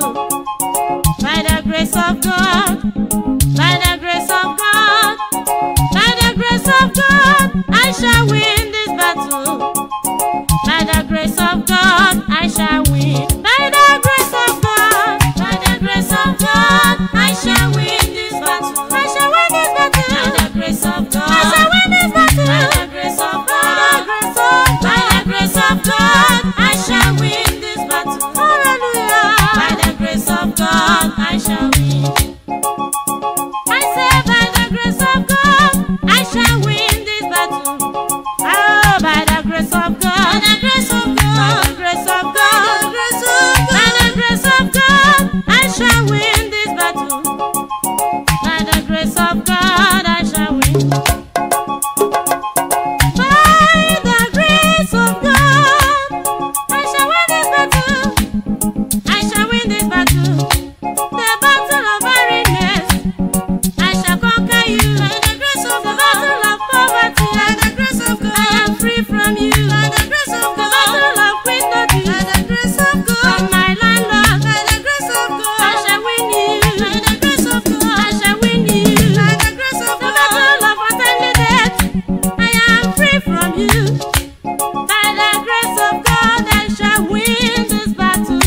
battle. By the grace of God, by the grace of God, by the grace of God, I shall win this battle. By the grace of God, I shall win. By the grace of God, by the grace of God, I shall win this battle. I shall win this battle. By the grace of God, I shall win this battle. By the grace of God, by the grace of God, I shall win this battle. Hallelujah. By the grace of God, I shall win. I say by the grace of God, I shall win this battle. Oh, by the grace of God, by the grace of God, by the grace of God, by the grace of God, I shall win this battle. By the grace of God, I shall win. By the grace of God, I shall win this battle. I shall win this battle. The battle of barrenness, I shall conquer you. By the grace of the battle of poverty, by the grace of God, I am free from you. By the grace of God, the battle of quitting, by the grace of God, from my landlord, by the grace of God, I shall win you. By the grace of God, I shall win you. By the grace of God, the battle of untimely death, I am free from you. By the grace of God, I shall win this battle.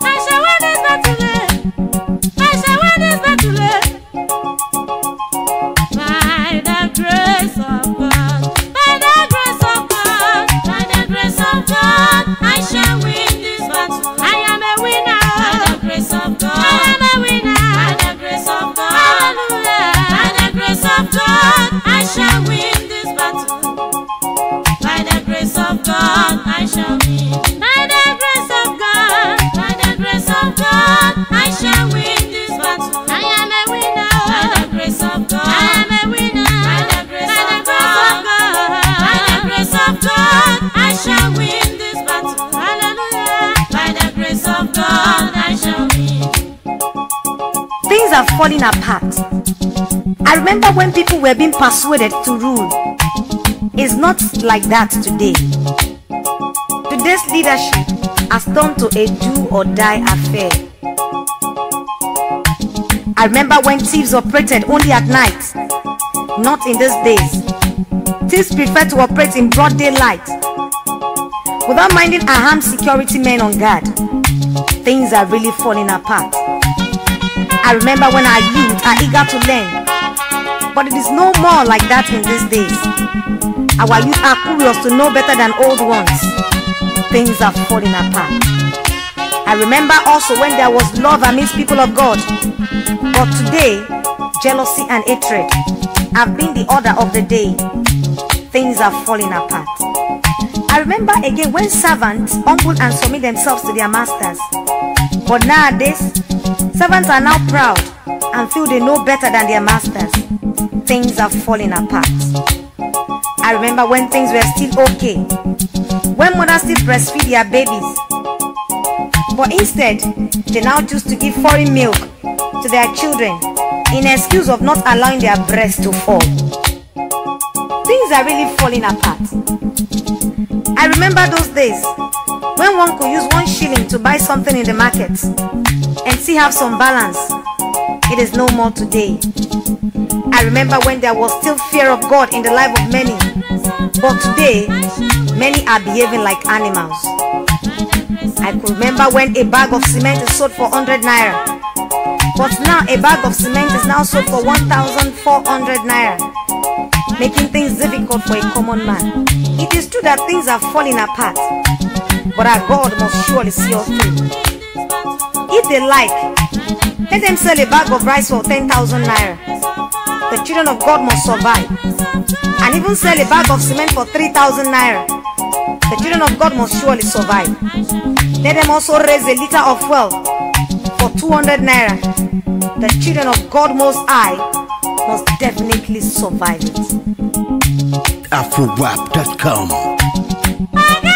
I shall win this battle. I shall win this battle. By the grace of God, by the grace of God, by the grace of God, I shall win this battle. I am a winner. By the grace of God, I am a winner. By the grace of God, hallelujah. By the grace of God, I shall win this battle. By the grace of God, I shall win. By the grace of God, by the grace of God, I shall win this battle. I am a winner. By the grace of God, I am a winner. By the grace of God, by the grace of God, I shall win this battle. Hallelujah. By the grace of God, I shall win. Things are falling apart. I remember when people were being persuaded to rule. It's not like that today. Today's leadership has turned to a do or die affair. I remember when thieves operated only at night. Not in these days. Thieves prefer to operate in broad daylight without minding armed security men on guard. Things are really falling apart. I remember when our youth are eager to learn, but it is no more like that in these days. Our youth are curious to know better than old ones. Things are falling apart. I remember also when there was love amidst people of God, but today jealousy and hatred have been the order of the day. Things are falling apart. I remember again when servants humble and submit themselves to their masters, but nowadays servants are now proud and feel they know better than their masters. Things are falling apart. I remember when things were still okay, when mothers still breastfeed their babies, but instead they now choose to give foreign milk to their children in excuse of not allowing their breasts to fall. Things are really falling apart. I remember those days when one could use 1 shilling to buy something in the market and still have some balance. It is no more today. I remember when there was still fear of God in the life of many, but today many are behaving like animals. I could remember when a bag of cement is sold for 100 naira, but now a bag of cement is now sold for 1,400 naira, making things difficult for a common man. It is true that things are falling apart, but our God must surely see us through. If they like, let them sell a bag of rice for 10,000 naira. The children of God must survive. And even sell a bag of cement for 3,000 naira. The children of God must surely survive. Let them also raise a liter of fuel for 200 naira. The children of God Most High must definitely survive it. AfroWap.com. By the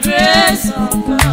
grace of God.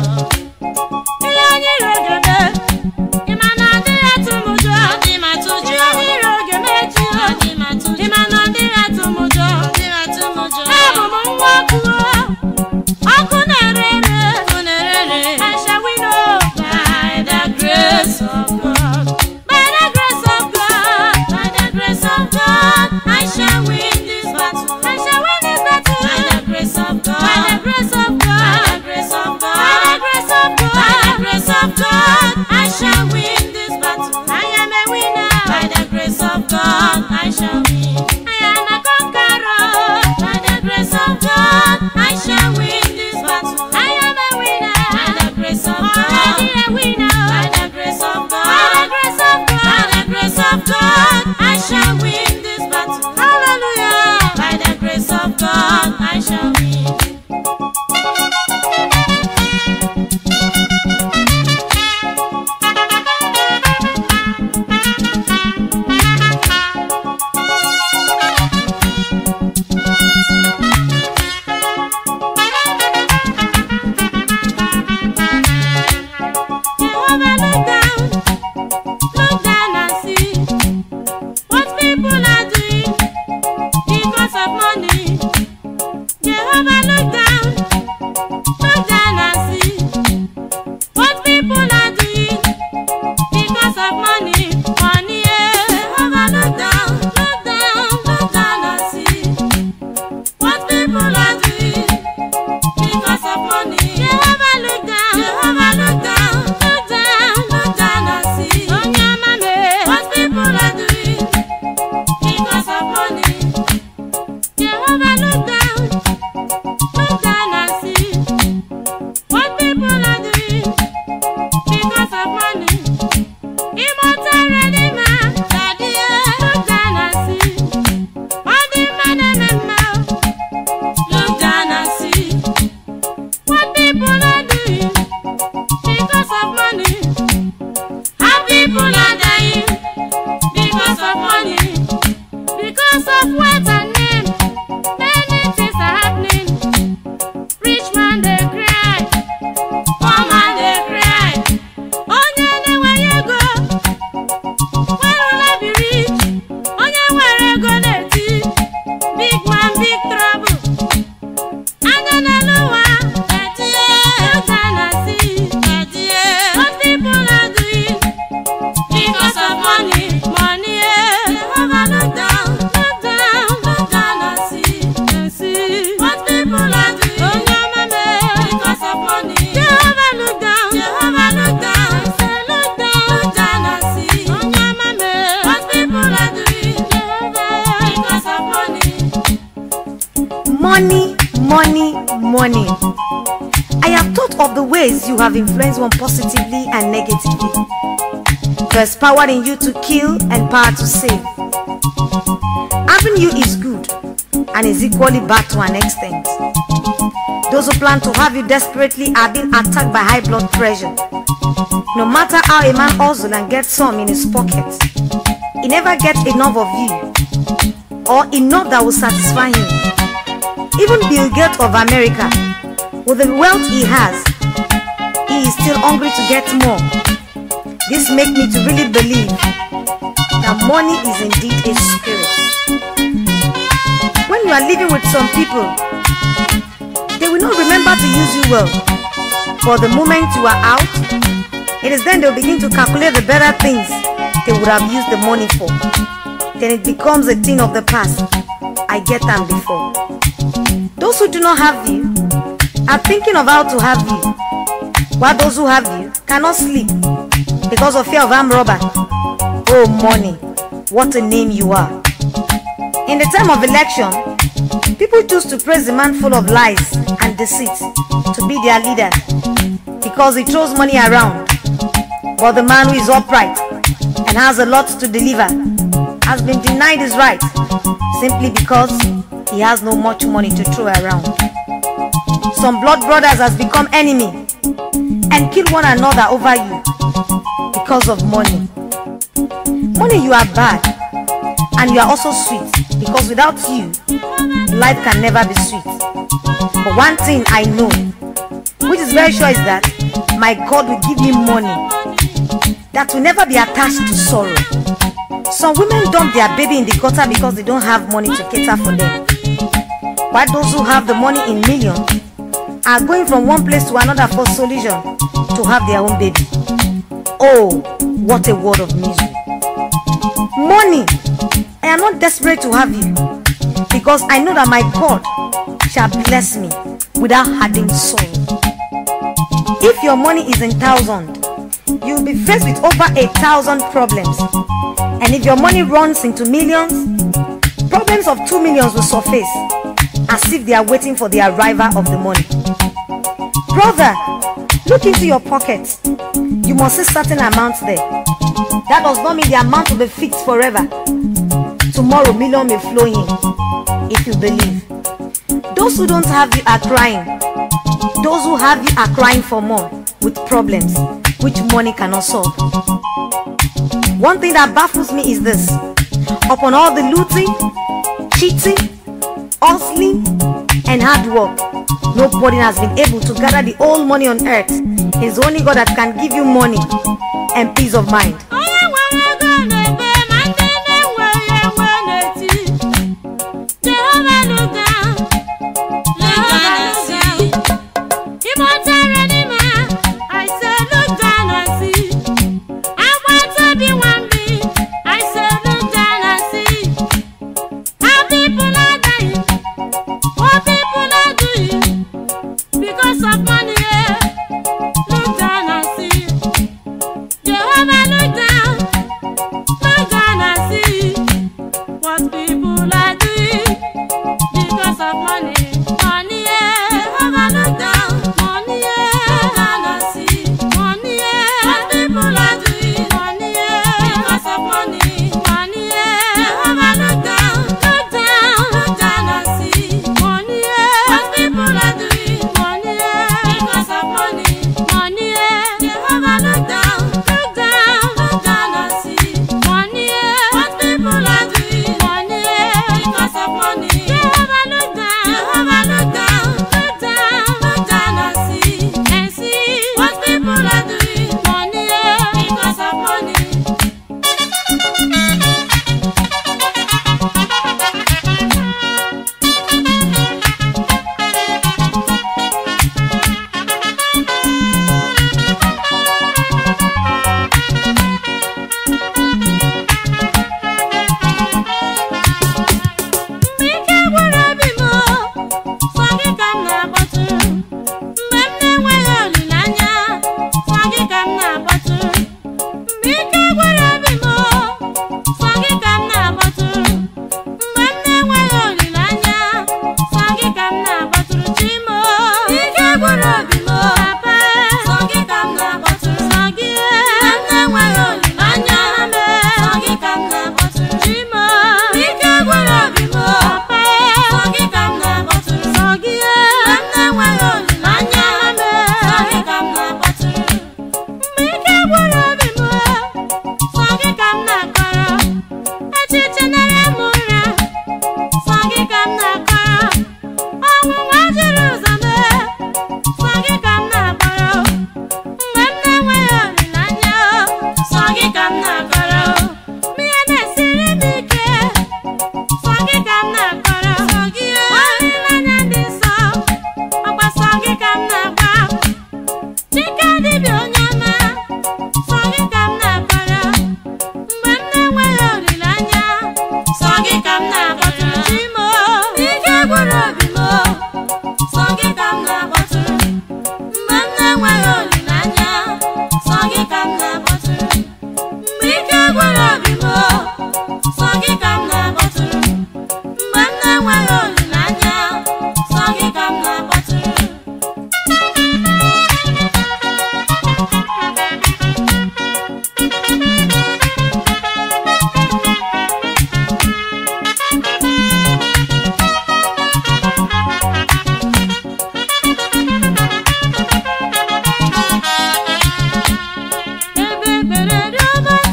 grace of God, by the grace of God, by the grace of God, I shall win this battle. I shall win this battle. By the grace of God, by the grace of God, by the grace of God, by the grace of God, by the grace of God, I shall win this battle. I am a winner. By the grace of God, I shall win. I am a conqueror. By the grace of God, I shall win this battle. I am a winner. By the grace of God, already a winner. By the grace of God, by the grace of God, by the grace of God, I shall win this battle. Hallelujah. By the grace of God, I shall win. Money. I have thought of the ways you have influenced one positively and negatively. There's power in you to kill and power to save. Having you is good and is equally bad to an extent. Those who plan to have you desperately are being attacked by high blood pressure. No matter how a man hustles and gets some in his pocket, he never gets enough of you or enough that will satisfy him. Even Bill Gates of America, with the wealth he has, he is still hungry to get more. This makes me to really believe that money is indeed a spirit. When you are living with some people, they will not remember to use you well. For the moment you are out, it is then they will begin to calculate the better things they would have used the money for. Then it becomes a thing of the past. I get them before. Those who do not have you are thinking of how to have you, while those who have you cannot sleep because of fear of armed robber. Oh money, what a name you are. In the time of election, people choose to praise the man full of lies and deceit to be their leader because he throws money around. But the man who is upright and has a lot to deliver has been denied his right simply because he has no much money to throw around. Some blood brothers has become enemy and kill one another over you because of money. Money, you are bad and you are also sweet because without you, life can never be sweet. But one thing I know, which is very sure, is that my God will give me money that will never be attached to sorrow. Some women dump their baby in the gutter because they don't have money to cater for them, while those who have the money in millions are going from one place to another for solution to have their own baby. Oh, what a word of misery. Money, I am not desperate to have you, because I know that my God shall bless me without adding sorrow. If your money is in thousand, you will be faced with over 1,000 problems. And if your money runs into millions, problems of 2 million will surface as if they are waiting for the arrival of the money. Brother, look into your pockets. You must see certain amounts there. That does not mean the amount will be fixed forever. Tomorrow, million may flow in, if you believe. Those who don't have you are crying. Those who have you are crying for more, with problems which money cannot solve. One thing that baffles me is this: upon all the looting, cheating, hustling, and hard work, nobody has been able to gather the whole money on earth. It's only God that can give you money and peace of mind.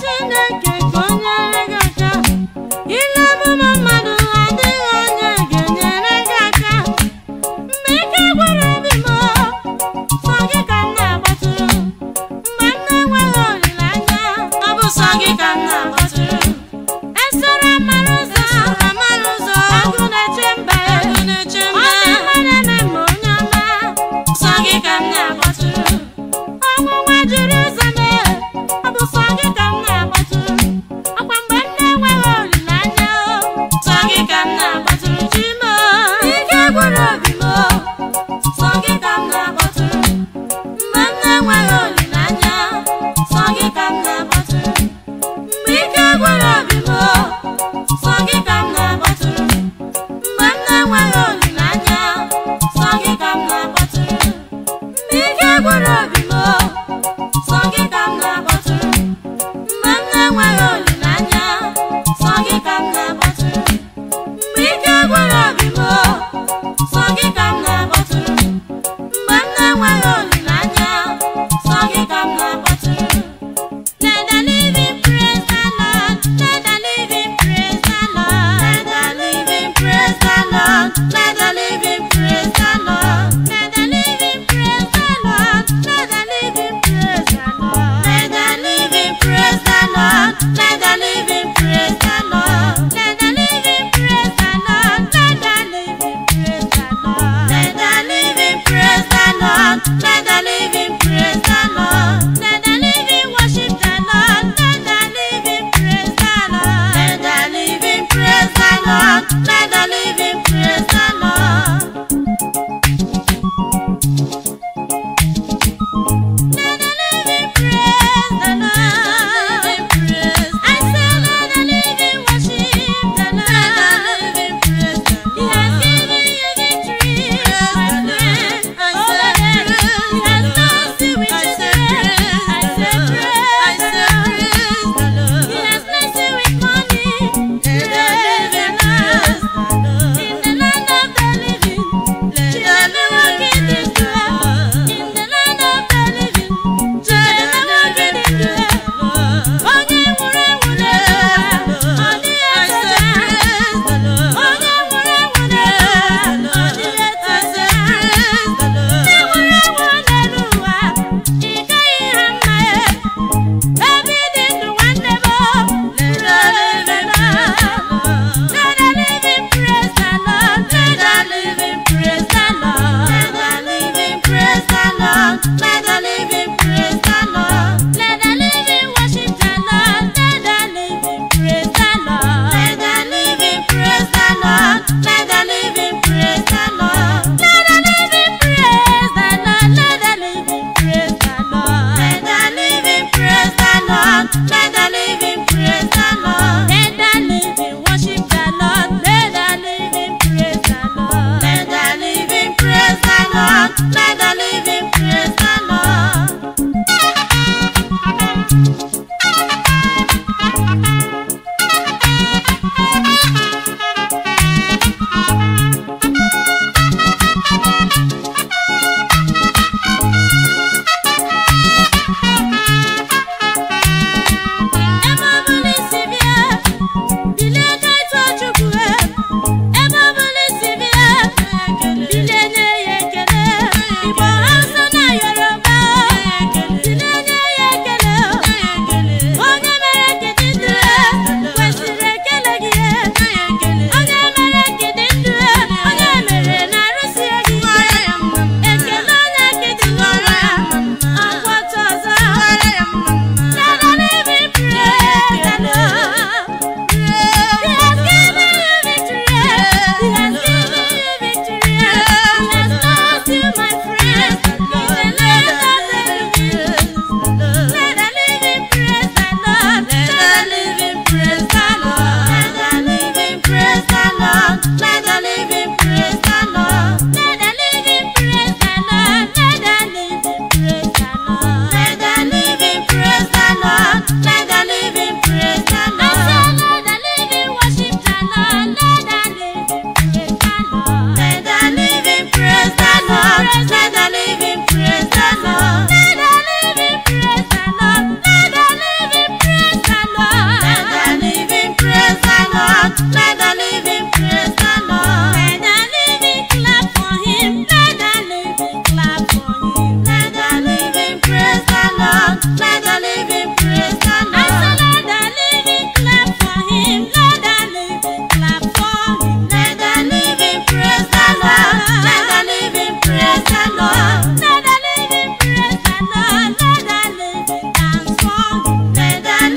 Chineke konyere Let the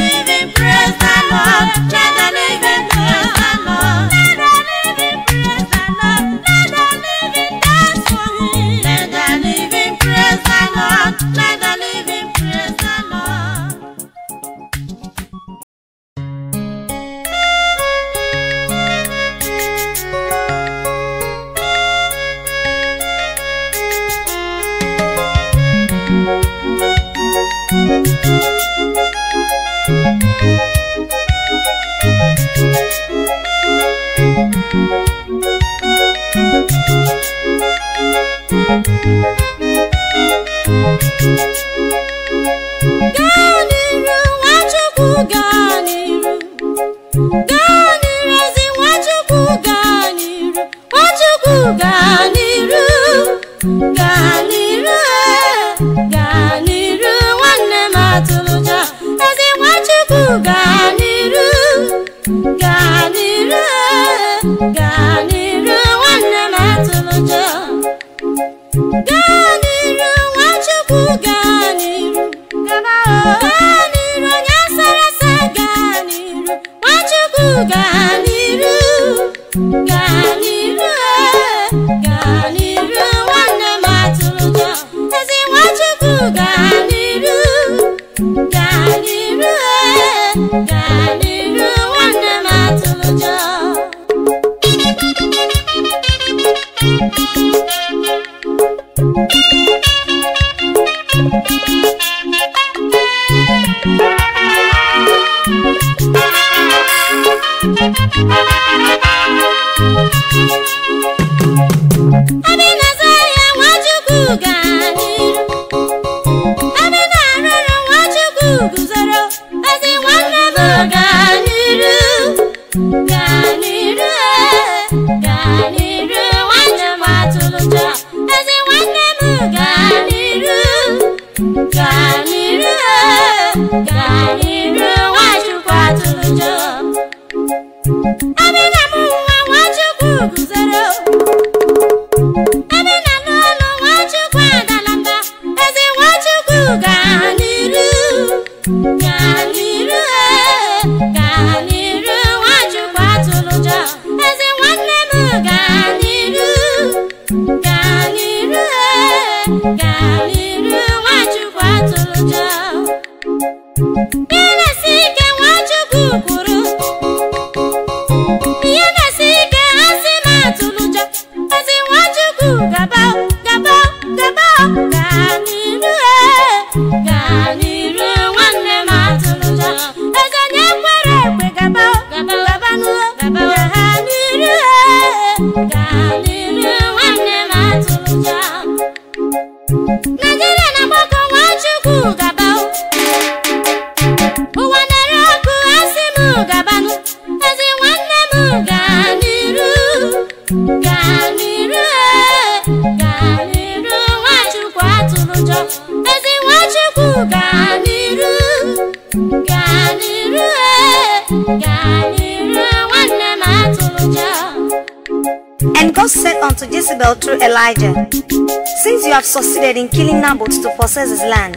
And God said unto Jezebel through Elijah, Since you have succeeded in killing Naboth to possess his land,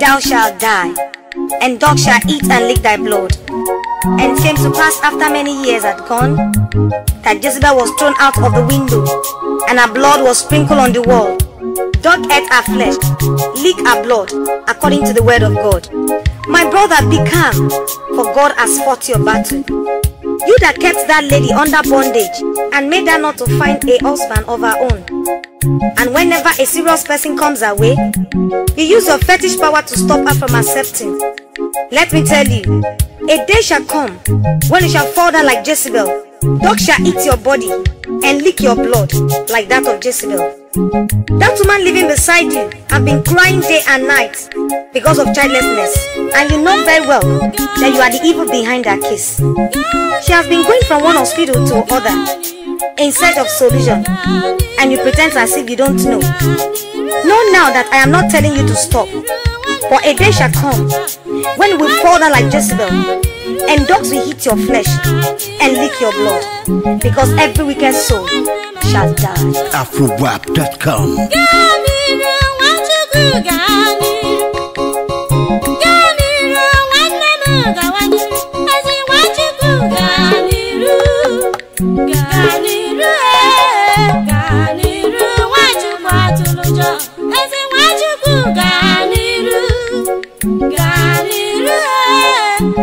thou shalt die, and dogs shall eat and lick thy blood. And it came to pass after many years had gone, that Jezebel was thrown out of the window, and her blood was sprinkled on the wall. Dog ate her flesh, lick her blood, according to the word of God. My brother, be calm, for God has fought your battle. You that kept that lady under bondage and made her not to find a husband of her own. And whenever a serious person comes her way, you use your fetish power to stop her from accepting. Let me tell you, a day shall come when you shall fall down like Jezebel. Dogs shall eat your body and lick your blood like that of Jezebel. That woman living beside you have been crying day and night because of childlessness, and you know very well that you are the evil behind her case. She has been going from one hospital to other in search of solution, and you pretend as if you don't know. Know now that I am not telling you to stop, for a day shall come when you will fall down like Jezebel, and dogs will eat your flesh and lick your blood, because every wicked soul shall die. AfroWap.com.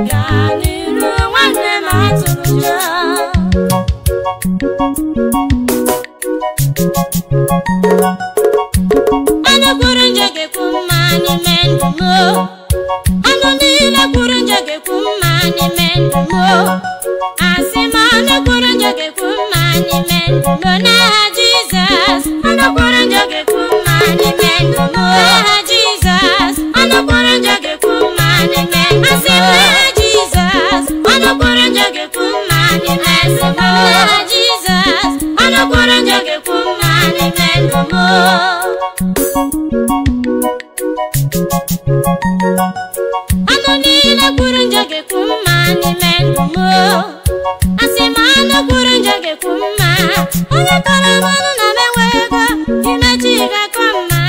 Ganiru nwanne m atụrụ ụjọ. Onye kwuru njọ ga-ekwu mma n'ime ndụ m. Ọnụ niile kwuru njọ ga-ekwu mma n'ime ndụ m. Asị m onye kwuru njọ ga-ekwu mma n'ime ndụ m. N'aha Jizọs, onye kwuru njọ ga-ekwu mma n'ime ndụ m. N'aha Jizọs, onye kwuru njọ ga-ekwu mma n'ime ndụ m. Asị m n'aha Jizọs, onye kwuru njọ ga-ekwu mma n'ime ndụ m. N'aha Jizọs, onye kwuru njọ ga-ekwu mma n'ime ndụ m. Ọnụ niile kwuru njọ ga-ekwu mma n'ime ndụ m. Asị m ọnụ kwuru njọ ga-ekwu mma. Onye kọrọ m ọnụ na m enweghị ego, imechi ga-akọ mma.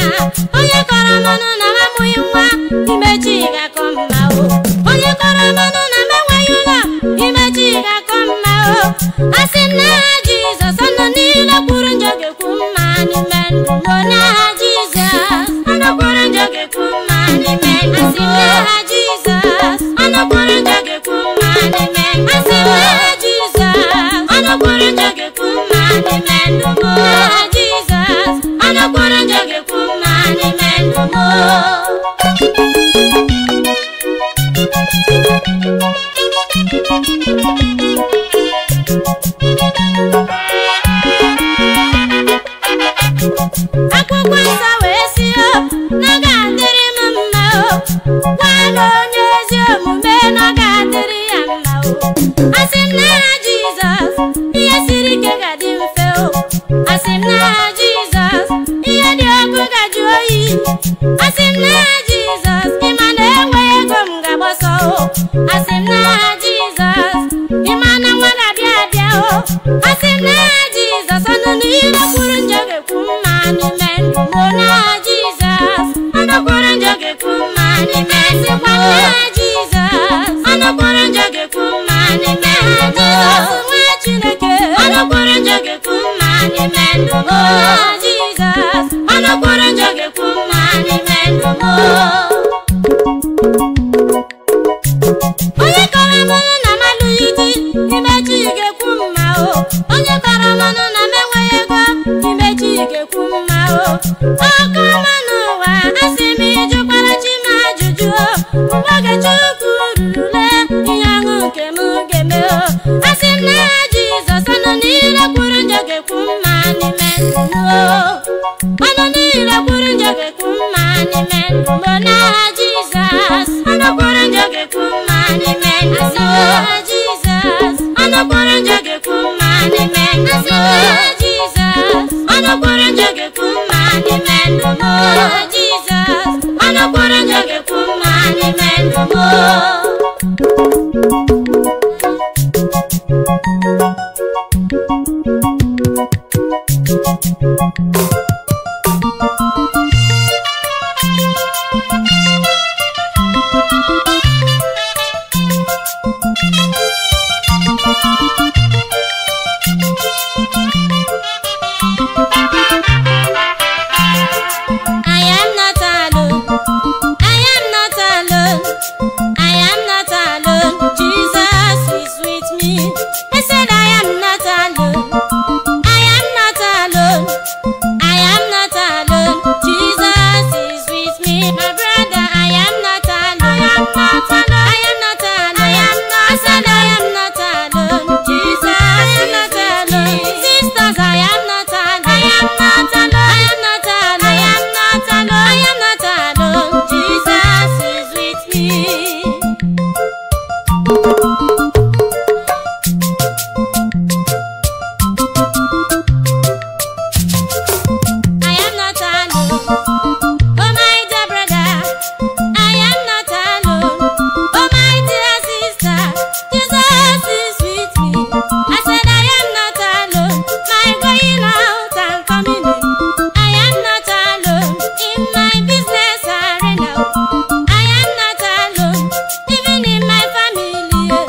Onye kọrọ m ọnụ na m amụghị nwa, imechi ga-akọ mma o. Onye kọrọ m ọnụ na m enweghị ụlọ, imechi ga-akọ mma o. Asị m n'aha Jizọs, ọnụ niile kwuru njọ ga-ekwu mma n'ime ndụ m. N'aha Jizọs, ọnụ kwuru njọ ga-ekwu mma n'ime ndụ m. Asị m n'aha Jizọs, ọnụ kwuru njọ ga-ekwu mma n'ime ndụ m. Asị m n'aha Jizọs, ọnụ kwuru njọ ga-ekwu mma n'ime ndụ m. N'aha Jizọs, ọnụ kwuru njọ ga-ekwu mma n'ime ndụ m. Akwụkwọ nsọ wee sị o, na ọ ga-adịrị m mma o. Nwanne onye ezi omume na ọ ga-adịrị ya mma o. Asị m n'aha Jizọs, ihe siri ike ga-adị mfe o. Asị m n'aha Jizọs, ihe dị ọkụ ga-ajụ oyi. Asị m n'aha Jizọs, ịma na enweghị ego m ga-agbọsọ o. Asị m n'aha Jizọs, ịma na nwa ga-abịa abịa o. Asị m n'aha Jizọs, ọnụ niile kwuru njọ ga-ekwu mma n'ime ndụ m. N'aha Jizọs, ọnụ kwuru njọ ga-ekwu mma n'ime ndụ m. N'aha Jizọs, ọnụ kwuru njọ ga-ekwu mma n'ime ndụ m. Nwa Chineke, ọnụ kwuru njọ ga-ekwu mma n'ime ndụ m. N'aha Jizọs, ọnụ kwuru njọ ga-ekwu mma n'ime ndụ m. Onye kọrọ m ọnụ na m alụghị di, imechi ga-ekwu mma o. Onye kọrọ m ọnụ na m enweghị ego, imechi ga-ekwu mma o. Ọkọ m n'ụwa, asị m ịjụkwara chi m ajụjụ o. Mgbe oge Chukwu rurule, ihe ọṅụ nke m ga-eme o. Asị m n'aha Jizọs, ọnụ niile kwuru njọ ga-ekwu mma n'ime ndụ m o. Ọnụ niile kwuru njọ ga-ekwu mma n'ime ndụ m. N'aha Jizọs, ọnụ kwuru njọ ga-ekwu mma n'ime ndụ m. N'aha Jizọs, ọnụ kwuru njọ ga-ekwu mma n'ime ndụ m. N'aha Jizọs, ọnụ kwuru njọ ga-ekwu mma n'ime ndụ m. N'aha Jizọs, ọnụ kwuru njọ ga-ekwu mma n'ime ndụ m. I am not alone. I am not alone. I am not alone. Jesus is with me. I said I am not alone. I am not alone. I am not alone. Jesus is with me. My brother, I am not alone. I am not alone. I am not alone. I am not. I said I am not alone. Jesus is not alone. Sisters, I am not alone. I am not alone. I am not alone. I am not alone. I am not alone. Jesus is with me. I am not alone. Oh my dear brother, I am not alone. Oh my dear sister, Jesus is with me. I said I am not alone. My going out and coming in. I am not alone. In my business arena, I am not alone. Even in my family,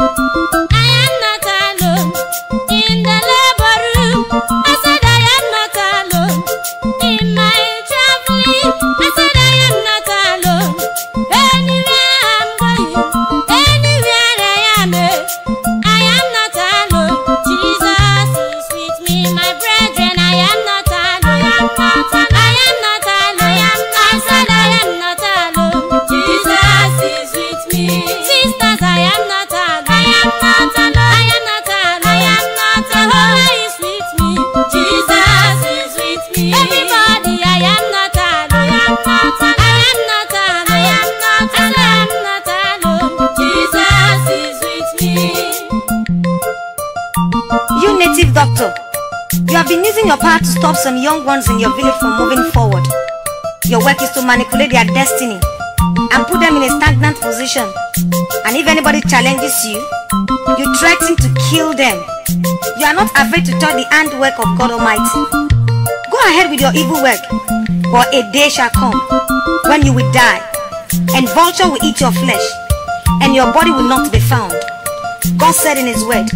doctor, you have been using your power to stop some young ones in your village from moving forward. Your work is to manipulate their destiny and put them in a stagnant position. And if anybody challenges you, you threaten to kill them. You are not afraid to touch the handwork of God Almighty. Go ahead with your evil work, but a day shall come when you will die, and vulture will eat your flesh, and your body will not be found. God said in his word,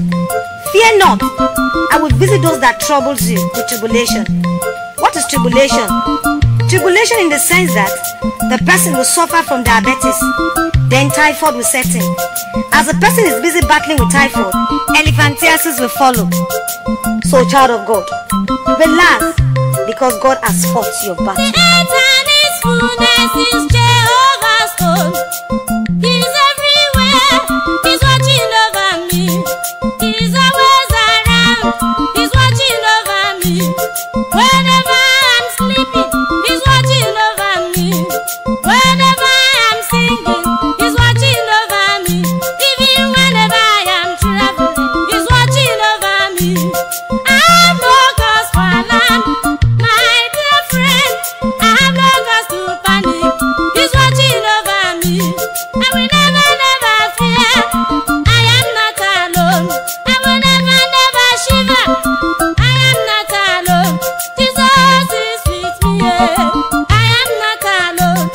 fear not, I will visit those that troubles you with tribulation. What is tribulation? Tribulation in the sense that the person will suffer from diabetes, then typhoid will set in. As the person is busy battling with typhoid, elephantiasis will follow. So child of God, relax, because God has fought your battle. His fullness is Jehovah's own. He's everywhere, he's watching over me. He's always around, he's watching over me. Whenever I'm sleeping, he's watching over me. Whenever I'm singing, he's watching over me. Even whenever I am traveling, he's watching over me. I have no cause for alarm, my dear friend. I have no cause to panic. He's watching over me. I will never, never fear. I am not alone. I will never, never shiver. I am not alone. Jesus is with me. I am not alone.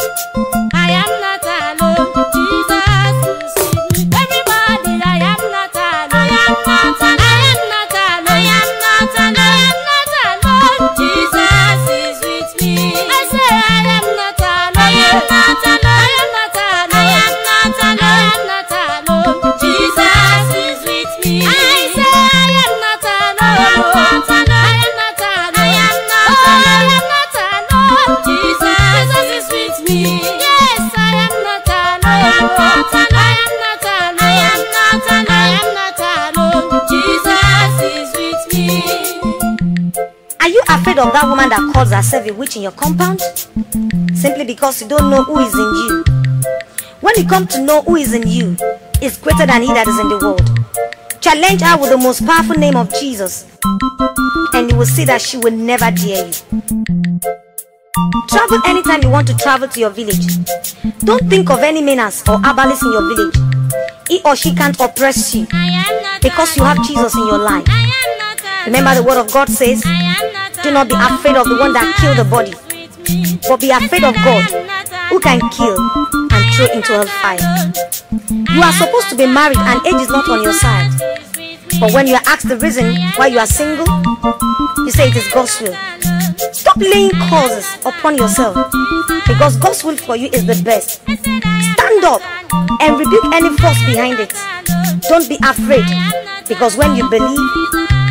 I am not alone. Jesus is with me. Everybody, I am not alone. I am not alone. I am not alone. I am not alone. I am not alone. Jesus is with me. I say I am not alone. I am not alone. I am not alone. I am not alone. I am not alone. Jesus is with me. I say I am not alone. I am not alone. I am not alone. I am not alone. Jesus is with me. Yes, I am not alone. I am not alone. I am not alone. I am not alone. I am not alone. Jesus is with me. Are you afraid of that woman that calls herself a witch in your compound? Simply because you don't know who is in you. When you come to know who is in you, is greater than he that is in the world. Challenge her with the most powerful name of Jesus, and you will see that she will never dare you. Travel anytime you want to travel to your village. Don't think of any menace or herbalist in your village. He or she can't oppress you because you have Jesus in your life. Remember the word of God says, do not be afraid of the one that kills the body, but be afraid of God, who can kill and throw into hellfire. You are supposed to be married and age is not on your side. But when you are asked the reason why you are single, you say it is God's will. Stop laying causes upon yourself, because God's will for you is the best. Stand up and rebuke any force behind it. Don't be afraid, because when you believe,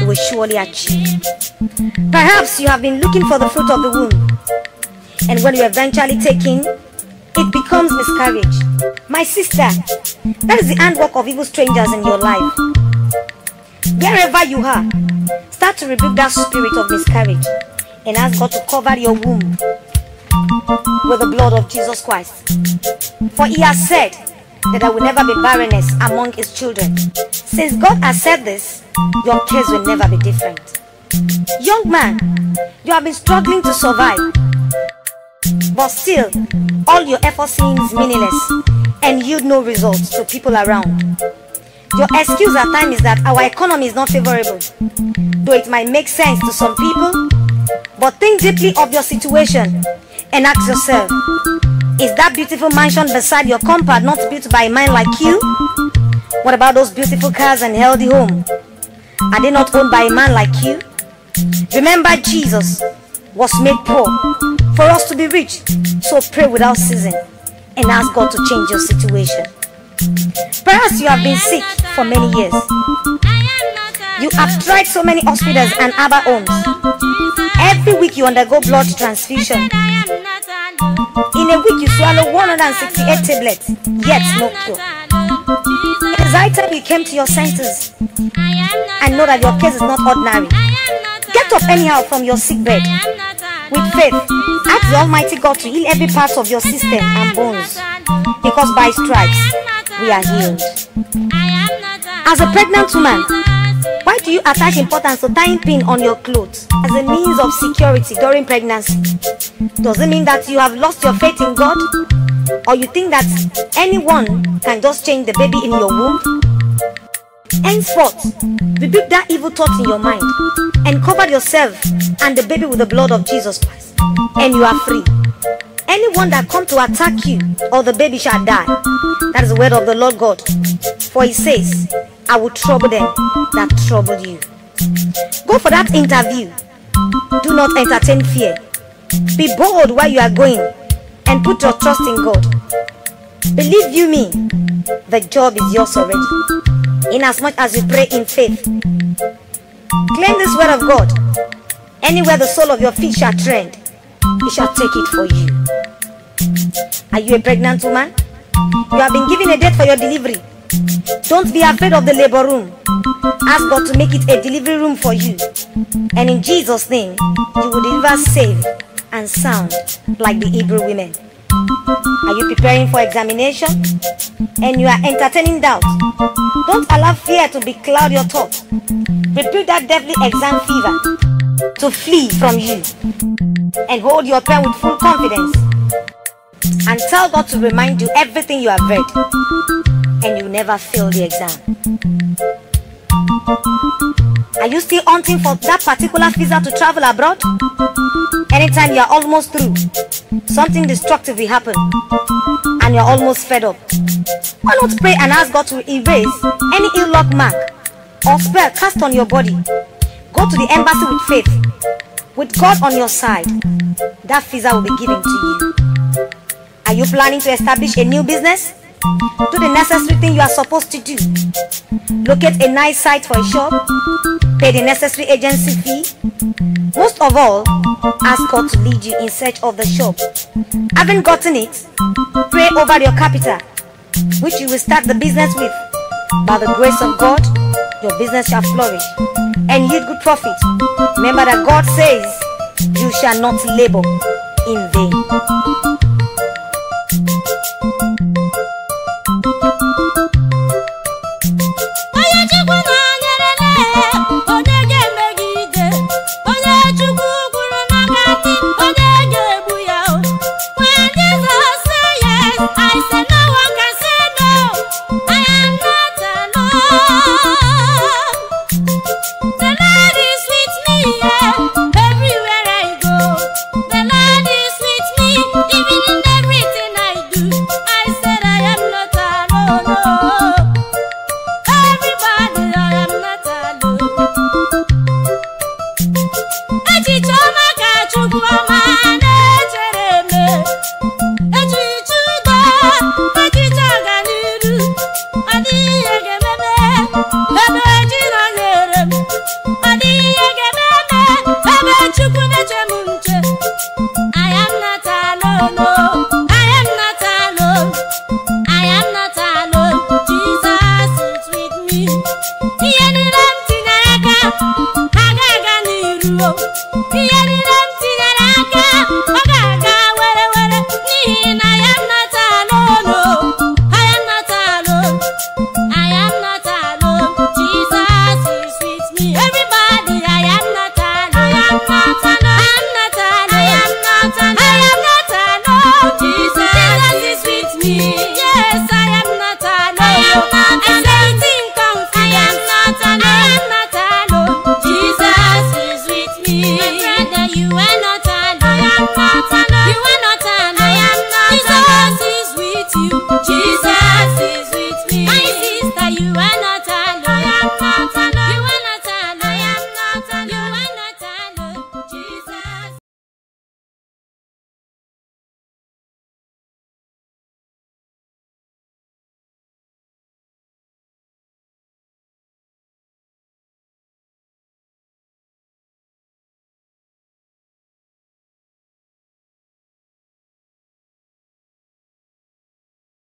you will surely achieve. Perhaps you have been looking for the fruit of the womb, and when you eventually take in, it becomes miscarriage. My sister, that is the handwork of evil strangers in your life. Wherever you are, start to rebuke that spirit of miscarriage and ask God to cover your womb with the blood of Jesus Christ. For he has said that there will never be barrenness among his children. Since God has said this, your case will never be different. Young man, you have been struggling to survive, but still, all your effort seems meaningless and yield no results to people around. Your excuse at times is that our economy is not favorable, though it might make sense to some people. But think deeply of your situation and ask yourself, is that beautiful mansion beside your compound not built by a man like you? What about those beautiful cars and healthy home? Are they not owned by a man like you? Remember, Jesus was made poor for us to be rich. So pray without ceasing and ask God to change your situation. Perhaps you have been sick for many years. You have tried so many hospitals and herbal homes. Every week you undergo blood transfusion. In a week you swallow 168 tablets, yet no cure. It is high time you came to your senses and know that your case is not ordinary. Get up anyhow from your sick bed. With faith, ask the Almighty God to heal every part of your system and bones, because by stripes we are healed. As a pregnant woman, Why do you attach importance to tying pin on your clothes as a means of security during pregnancy? Does it mean that you have lost your faith in God? Or you think that anyone can just change the baby in your womb? Henceforth, rebuke that evil thought in your mind and cover yourself and the baby with the blood of Jesus Christ, and you are free. Anyone that comes to attack you or the baby shall die. That is the word of the Lord God. For he says, I will trouble them that trouble you. Go for that interview. Do not entertain fear. Be bold where you are going and put your trust in God. Believe you me, the job is yours already. Inasmuch as you pray in faith. Claim this word of God. Anywhere the sole of your feet shall tread, he shall take it for you. Are you a pregnant woman? You have been given a date for your delivery. Don't be afraid of the labor room. Ask God to make it a delivery room for you. And in Jesus' name, you will deliver safe and sound like the Hebrew women. Are you preparing for examination? And you are entertaining doubt? Don't allow fear to becloud your thoughts. Rebuke that deadly exam fever to flee from you. And hold your pen with full confidence. And tell God to remind you everything you have read. And you never fail the exam. Are you still hunting for that particular visa to travel abroad? Anytime you are almost through, something destructive will happen and you are almost fed up. Why not pray and ask God to erase any ill luck mark or spell cast on your body? Go to the embassy with faith. With God on your side, that visa will be given to you. Are you planning to establish a new business? Do the necessary thing you are supposed to do. Locate a nice site for a shop. Pay the necessary agency fee. Most of all, ask God to lead you in search of the shop. Having gotten it, pray over your capital, which you will start the business with. By the grace of God, your business shall flourish and yield good profit. Remember that God says, you shall not labor in vain. I said no one can say no. I am not alone.